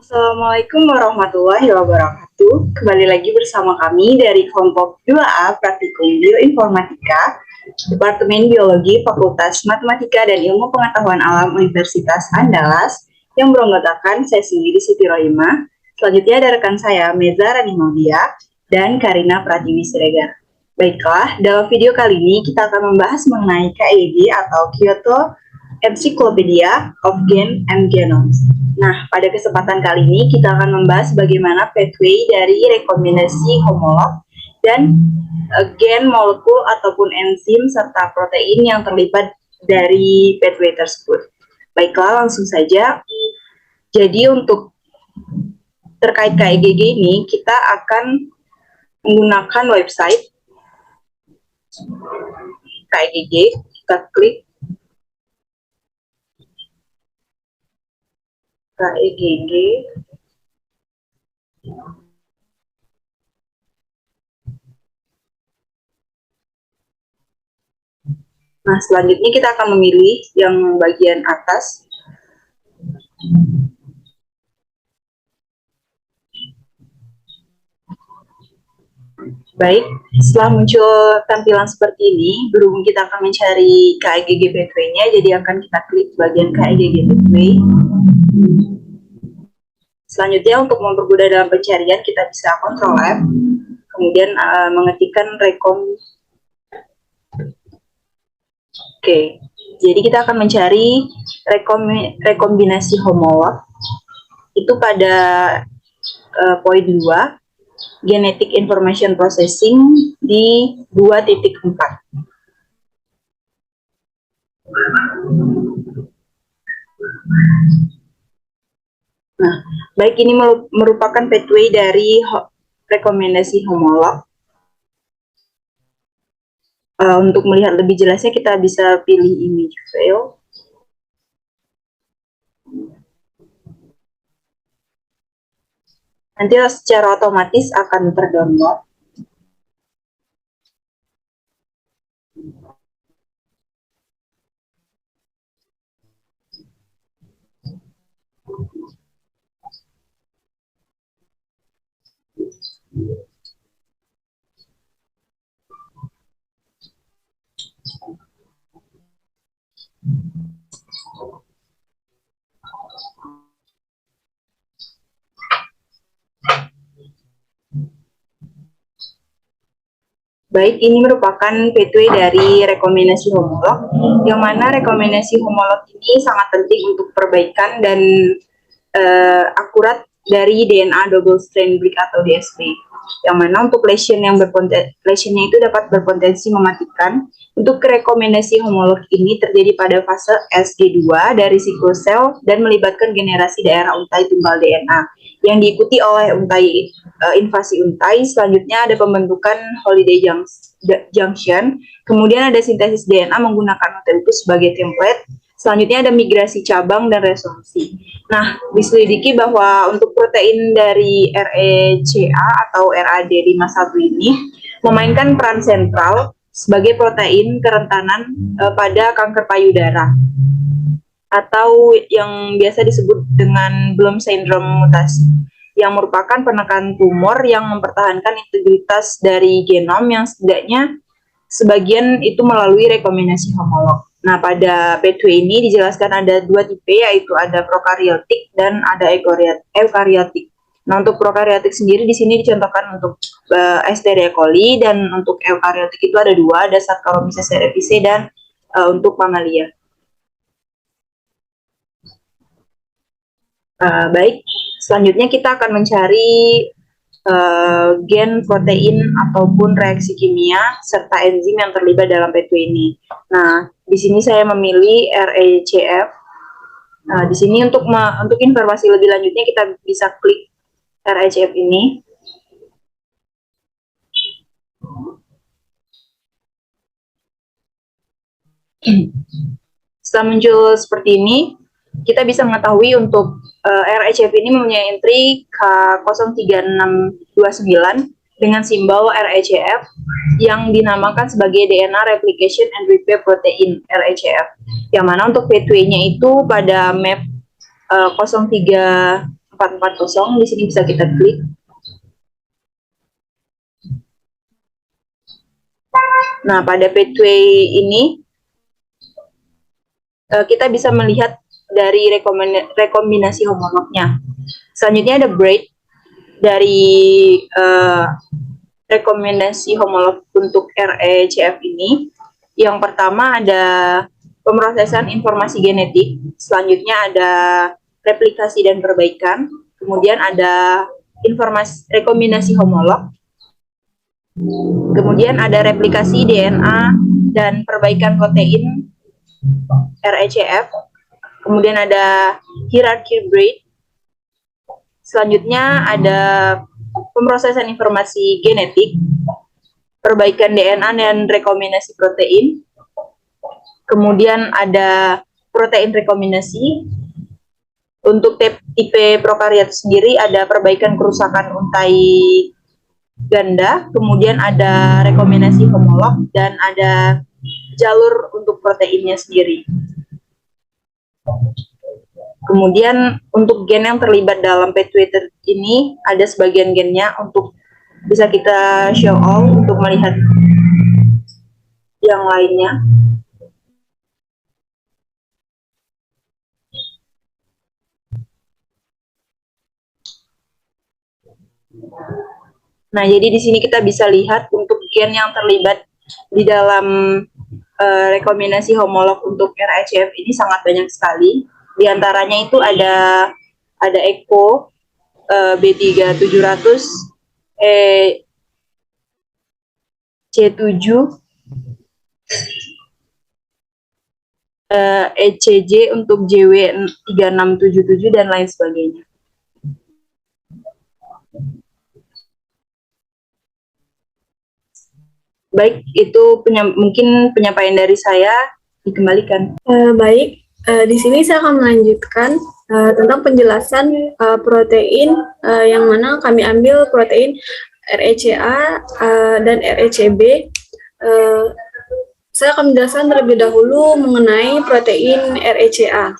Assalamualaikum warahmatullahi wabarakatuh. Kembali lagi bersama kami dari kelompok 2A Praktikum Bioinformatika, Departemen Biologi Fakultas Matematika dan Ilmu Pengetahuan Alam Universitas Andalas yang beranggotakan saya sendiri Siti Rohimah. Selanjutnya ada rekan saya Meza Rani Maudia dan Karina Pratiwi Siregar. Baiklah, dalam video kali ini kita akan membahas mengenai KEG atau Kyoto Encyclopedia of Gene and Genomes. Nah, pada kesempatan kali ini kita akan membahas bagaimana pathway dari rekombinasi homolog dan gen molekul ataupun enzim serta protein yang terlibat dari pathway tersebut. Baiklah, langsung saja. Jadi untuk terkait KEGG ini kita akan menggunakan website KEGG. Kita klik KEGG. Nah, selanjutnya kita akan memilih yang bagian atas. Baik, setelah muncul tampilan seperti ini, berhubung kita akan mencari KEGG pathway-nya, jadi akan kita klik bagian KEGG pathway. Selanjutnya untuk mempermudah dalam pencarian, kita bisa Ctrl F, kemudian mengetikkan rekom. Oke, jadi kita akan mencari rekombinasi homolog itu pada poin 2. Genetic Information Processing di 2.4. Nah, baik ini merupakan pathway dari rekomendasi homolog. Untuk melihat lebih jelasnya kita bisa pilih image file. Nanti secara otomatis akan terdownload. Baik, ini merupakan pathway dari rekombinasi homolog, yang mana rekombinasi homolog ini sangat penting untuk perbaikan dan akurat dari DNA double strand break atau DSB, yang mana untuk lesionnya itu dapat berpotensi mematikan. Untuk rekombinasi homolog ini terjadi pada fase SG2 dari siklus sel dan melibatkan generasi daerah untai tunggal DNA yang diikuti oleh untai invasi untai. Selanjutnya ada pembentukan holiday junction, kemudian ada sintesis DNA menggunakan nucleus sebagai template. Selanjutnya ada migrasi cabang dan resolusi. Nah, diselidiki bahwa untuk protein dari RECA atau RAD51 ini memainkan peran sentral sebagai protein kerentanan pada kanker payudara atau yang biasa disebut dengan Bloom syndrome mutasi, yang merupakan penekan tumor yang mempertahankan integritas dari genom yang setidaknya sebagian itu melalui rekombinasi homolog. Nah, pada pathway ini dijelaskan ada dua tipe, yaitu ada prokaryotik dan ada eukaryotik. Nah, untuk prokaryotik sendiri di sini dicontohkan untuk Escherichia coli, dan untuk eukaryotik itu ada dua, ada Saccharomyces cerevisiae dan untuk Mammalia. Baik, selanjutnya kita akan mencari gen, protein, ataupun reaksi kimia serta enzim yang terlibat dalam pathway ini. Nah, di sini saya memilih RECF. Di sini untuk informasi lebih lanjutnya kita bisa klik RECF ini. Setelah muncul seperti ini, kita bisa mengetahui untuk RECF ini mempunyai entry K03629 dengan simbol RECF yang dinamakan sebagai DNA Replication and Repair Protein RECF, yang mana untuk pathway-nya itu pada map 034 440. Di sini bisa kita klik. Nah, pada pathway ini kita bisa melihat dari rekombinasi homolognya. Selanjutnya ada braid dari rekomendasi homolog untuk RECF ini. Yang pertama ada pemrosesan informasi genetik, selanjutnya ada replikasi dan perbaikan, kemudian ada informasi rekombinasi homolog, kemudian ada replikasi DNA dan perbaikan protein RECF, kemudian ada hierarchy braid, selanjutnya ada pemrosesan informasi genetik, perbaikan DNA dan rekombinasi protein, kemudian ada protein rekombinasi. Untuk tipe prokariot sendiri ada perbaikan kerusakan untai ganda, kemudian ada rekombinasi homolog, dan ada jalur untuk proteinnya sendiri. Kemudian untuk gen yang terlibat dalam pathway ini ada sebagian gennya untuk bisa kita show all untuk melihat yang lainnya. Nah, jadi di sini kita bisa lihat untuk gen yang terlibat di dalam rekombinasi homolog untuk RECF ini sangat banyak sekali. Di antaranya itu ada ECO, B3700, C7, ECJ untuk JW3677 dan lain sebagainya. Baik, itu mungkin penyampaian dari saya, dikembalikan. Baik, di sini saya akan melanjutkan tentang penjelasan protein yang mana kami ambil protein RECA dan RECB. Saya akan menjelaskan terlebih dahulu mengenai protein RECA.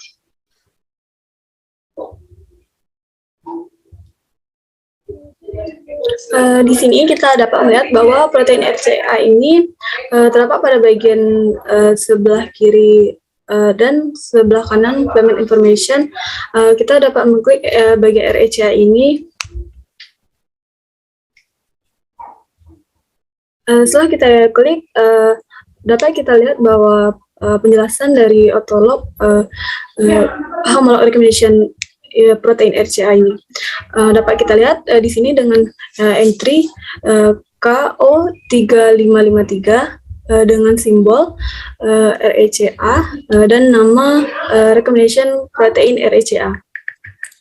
Di sini kita dapat melihat bahwa protein RCA ini terdapat pada bagian sebelah kiri dan sebelah kanan Payment Information. Kita dapat mengklik bagian RCA ini. Setelah kita klik, dapat kita lihat bahwa penjelasan dari autolog homolog recombination protein RCA ini dapat kita lihat di sini dengan entry KO3553 dengan simbol RECA dan nama recombination protein RECA.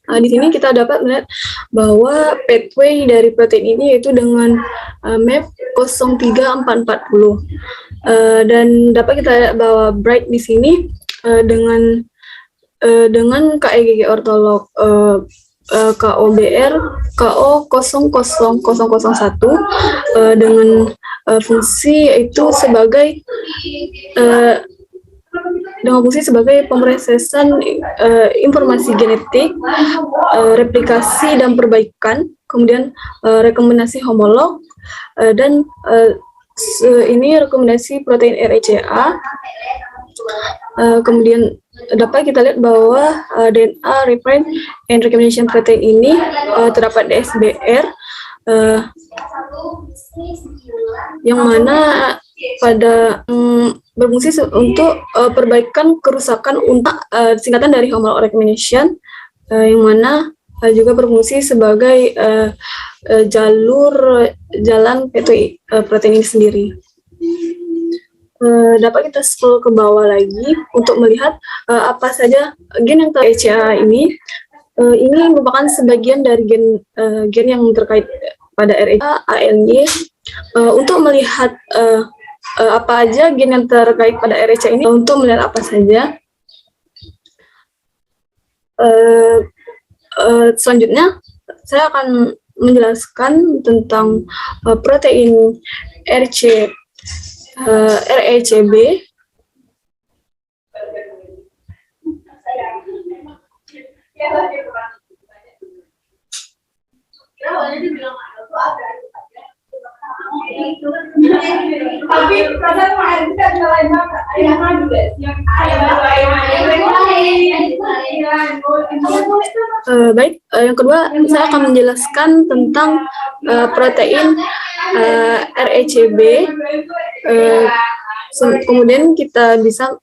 Di sini kita dapat melihat bahwa pathway dari protein ini yaitu dengan map 03440 dan dapat kita lihat bahwa bright di sini dengan KEGG ortolog KOBR KO00001 dengan fungsi yaitu sebagai pemrosesan informasi genetik, replikasi dan perbaikan, kemudian rekombinasi homolog, dan ini rekomendasi protein RECA. Kemudian dapat kita lihat bahwa DNA reprint and recombination protein ini terdapat di SBR yang mana pada berfungsi untuk perbaikan kerusakan untuk singkatan dari homolog recombination yang mana juga berfungsi sebagai jalan pathway protein ini sendiri. Dapat kita scroll ke bawah lagi untuk melihat apa saja gen yang RECA ini. Ini merupakan sebagian dari gen yang terkait pada RECA, ALY. Untuk melihat apa aja gen yang terkait pada RECA ini, untuk melihat apa saja. Selanjutnya, saya akan menjelaskan tentang protein RECB. Baik, yang kedua saya akan menjelaskan tentang protein RECB. Kemudian kita bisa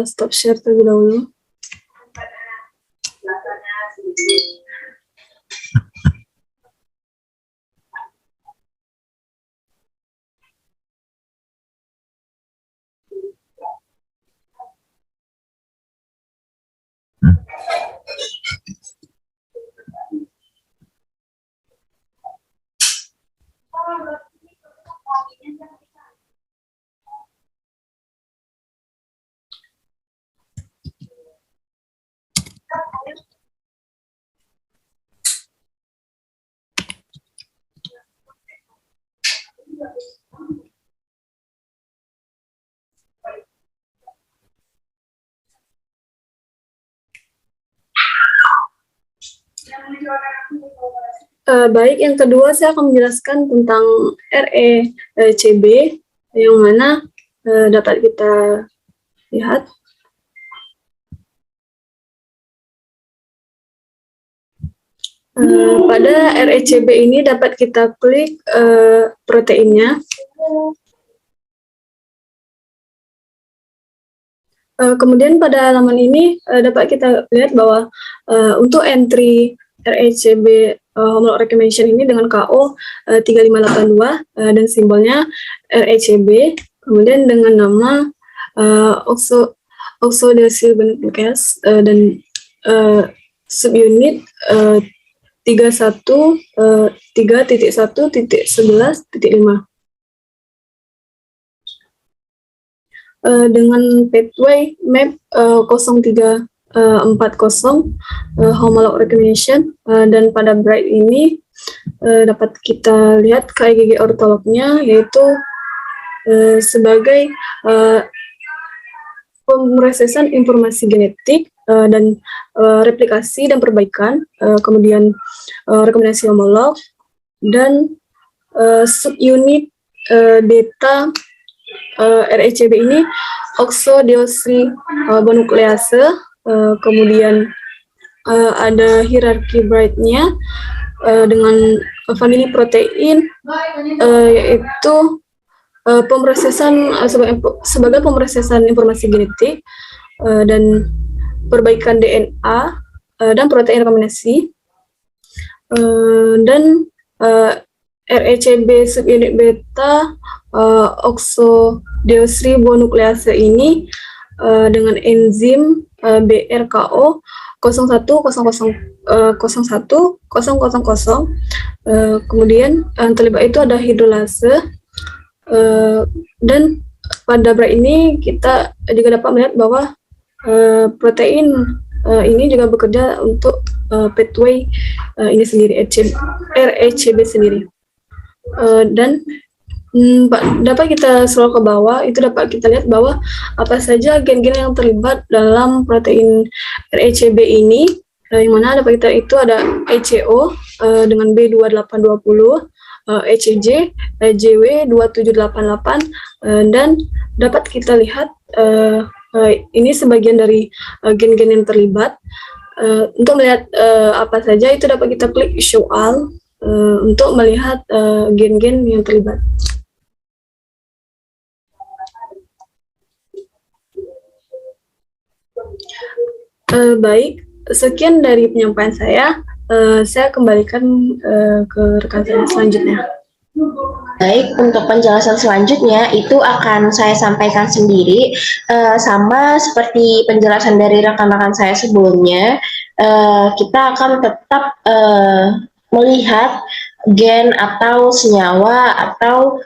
stop share terlebih dahulu. Baik, yang kedua saya akan menjelaskan tentang RECB yang mana dapat kita lihat. Pada RECB ini dapat kita klik proteinnya. Kemudian pada halaman ini dapat kita lihat bahwa untuk entry RECB homolog recombination ini dengan KO 3582 dan simbolnya RECB, kemudian dengan nama oxodeoxyribonuclease dan subunit 3.1.11.5. Dengan pathway map 0340 homolog recombination, dan pada bright ini dapat kita lihat KIGG ortolognya, yaitu sebagai pemrosesan informasi genetik dan replikasi dan perbaikan, kemudian rekomendasi homolog, dan subunit beta RECB ini oxodeoxyribonuklease, kemudian ada hierarki bright-nya dengan famili protein, yaitu pemrosesan sebagai pemrosesan informasi genetik dan perbaikan DNA dan protein rekombinasi, dan RECB subunit beta oxodeoxyribonuklease ini dengan enzim BRKO 01001000, kemudian terlibat itu ada hidrolase, dan pada bright ini kita juga dapat melihat bahwa protein ini juga bekerja untuk pathway ini sendiri, RECB sendiri. Dan dapat kita scroll ke bawah, itu dapat kita lihat bahwa apa saja gen-gen yang terlibat dalam protein RECB ini, yang mana dapat kita itu ada ECO dengan B2820, ECJ, JW 2788, dan dapat kita lihat ini sebagian dari gen-gen yang terlibat. Untuk melihat apa saja itu dapat kita klik show all untuk melihat gen-gen yang terlibat. Baik, sekian dari penyampaian saya kembalikan ke rekan saya selanjutnya. Baik, untuk penjelasan selanjutnya itu akan saya sampaikan sendiri, sama seperti penjelasan dari rekan-rekan saya sebelumnya. Kita akan tetap melihat gen atau senyawa atau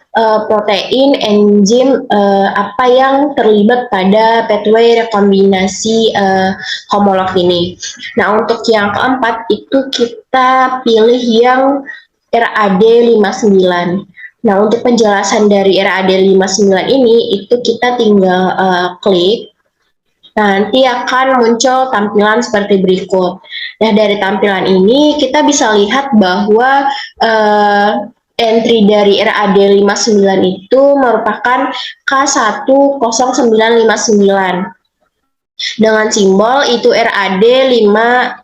protein, enzim apa yang terlibat pada pathway rekombinasi homolog ini. Nah, untuk yang keempat itu kita pilih yang RAD 59. Nah, untuk penjelasan dari RAD 59 ini itu kita tinggal klik. Nanti akan muncul tampilan seperti berikut. Nah, dari tampilan ini kita bisa lihat bahwa entry dari RAD 59 itu merupakan K10959 dengan simbol itu RAD 59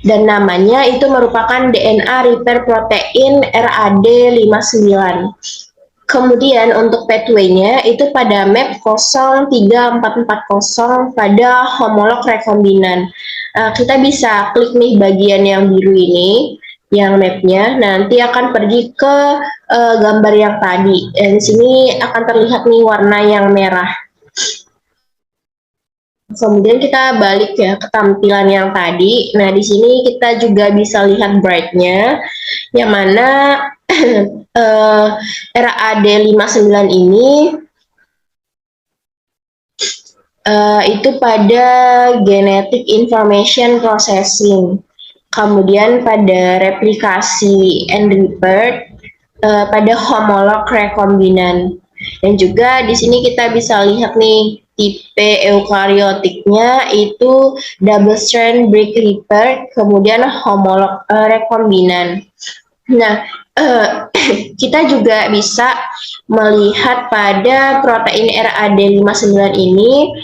dan namanya itu merupakan DNA repair protein RAD 59. Kemudian untuk pathway-nya itu pada map 03440 pada homolog rekombinan. Kita bisa klik nih bagian yang biru ini, yang mapnya, nanti akan pergi ke gambar yang tadi. Dan di sini akan terlihat nih warna yang merah. Kemudian kita balik ya ke tampilan yang tadi. Nah, di sini kita juga bisa lihat bright-nya, yang mana RAD 59 ini itu pada genetic information processing, kemudian pada replikasi and repair, pada homolog rekombinan, dan juga di sini kita bisa lihat nih tipe eukariotiknya itu double strand break repair, kemudian homolog rekombinan. Nah, kita juga bisa melihat pada protein RAD 59 ini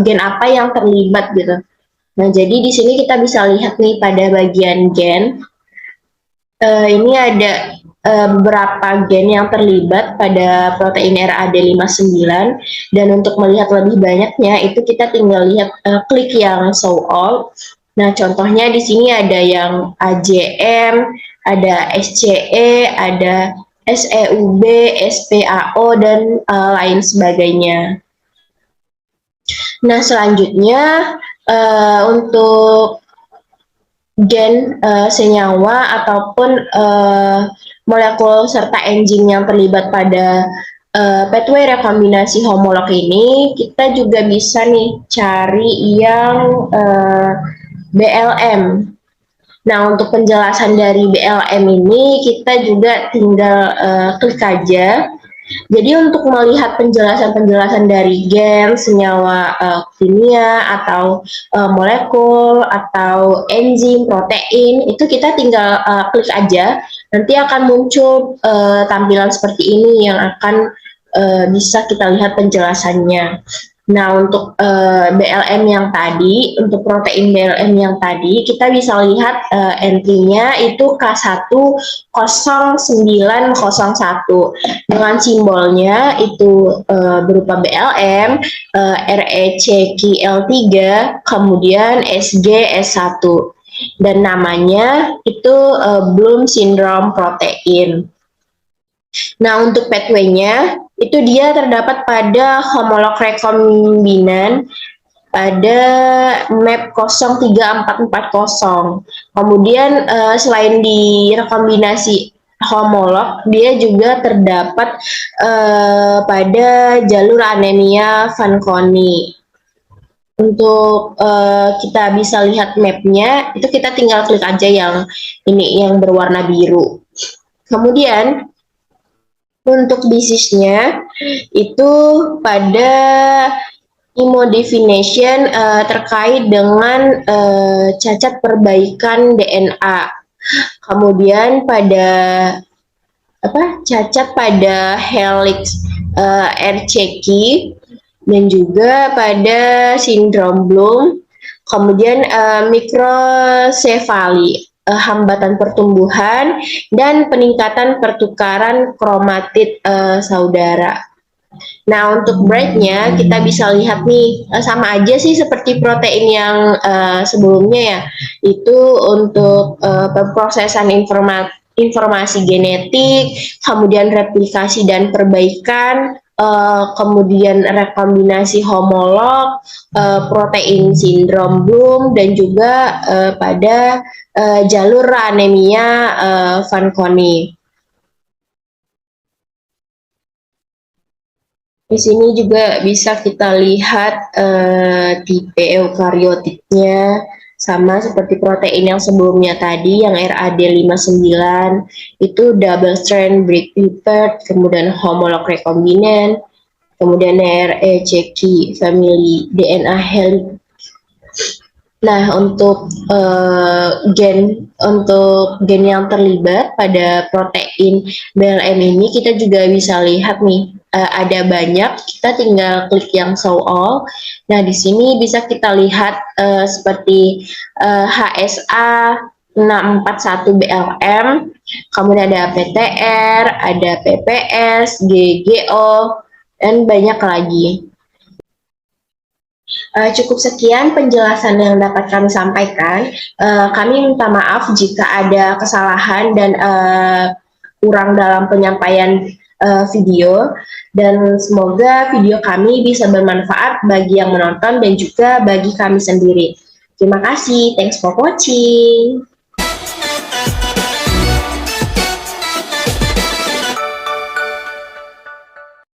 gen apa yang terlibat gitu. Nah, jadi di sini kita bisa lihat nih pada bagian gen, ini ada beberapa gen yang terlibat pada protein RAD 59, dan untuk melihat lebih banyaknya itu kita tinggal lihat klik yang show all. Nah, contohnya di sini ada yang AJM, ada SCE, ada SEUB, SPAO, dan lain sebagainya. Nah, selanjutnya untuk gen senyawa ataupun molekul serta enzim yang terlibat pada pathway rekombinasi homolog ini, kita juga bisa nih cari yang BLM. Nah, untuk penjelasan dari BLM ini kita juga tinggal klik aja. Jadi untuk melihat penjelasan-penjelasan dari gen, senyawa kimia atau molekul atau enzim, protein, itu kita tinggal klik aja. Nanti akan muncul tampilan seperti ini yang akan bisa kita lihat penjelasannya. Nah, untuk BLM yang tadi, untuk protein BLM yang tadi, kita bisa lihat entry-nya itu K10901 dengan simbolnya itu berupa BLM, RECQL3, kemudian SGS1, dan namanya itu Bloom syndrome protein. Nah, untuk pathway-nya itu dia terdapat pada homolog rekombinan pada map 03440. Kemudian selain di rekombinasi homolog, dia juga terdapat pada jalur anemia Fanconi. Untuk kita bisa lihat mapnya, itu kita tinggal klik aja yang ini yang berwarna biru. Kemudian untuk disease-nya itu pada immodefinition terkait dengan cacat perbaikan DNA. Kemudian pada cacat pada helix RCQ, dan juga pada sindrom Bloom. Kemudian mikrosefali, hambatan pertumbuhan, dan peningkatan pertukaran kromatid saudara. Nah, untuk bright-nya kita bisa lihat nih, sama aja sih seperti protein yang sebelumnya ya, itu untuk pemrosesan informasi genetik, kemudian replikasi dan perbaikan, kemudian rekombinasi homolog, protein sindrom Bloom, dan juga pada jalur anemia Fanconi. Di sini juga bisa kita lihat tipe eukariotiknya, sama seperti protein yang sebelumnya tadi, yang RAD 59 itu double strand break repair, kemudian homolog rekombinan, kemudian RECQ family DNA helix. Nah, untuk gen yang terlibat pada protein BLM ini kita juga bisa lihat nih, ada banyak. Kita tinggal klik yang show all. Nah, di sini bisa kita lihat seperti HSA 641 BLM, kemudian ada PTR, ada PPS, GGO, dan banyak lagi. Cukup sekian penjelasan yang dapat kami sampaikan. Kami minta maaf jika ada kesalahan dan kurang dalam penyampaian video, dan semoga video kami bisa bermanfaat bagi yang menonton dan juga bagi kami sendiri. Terima kasih, thanks for watching.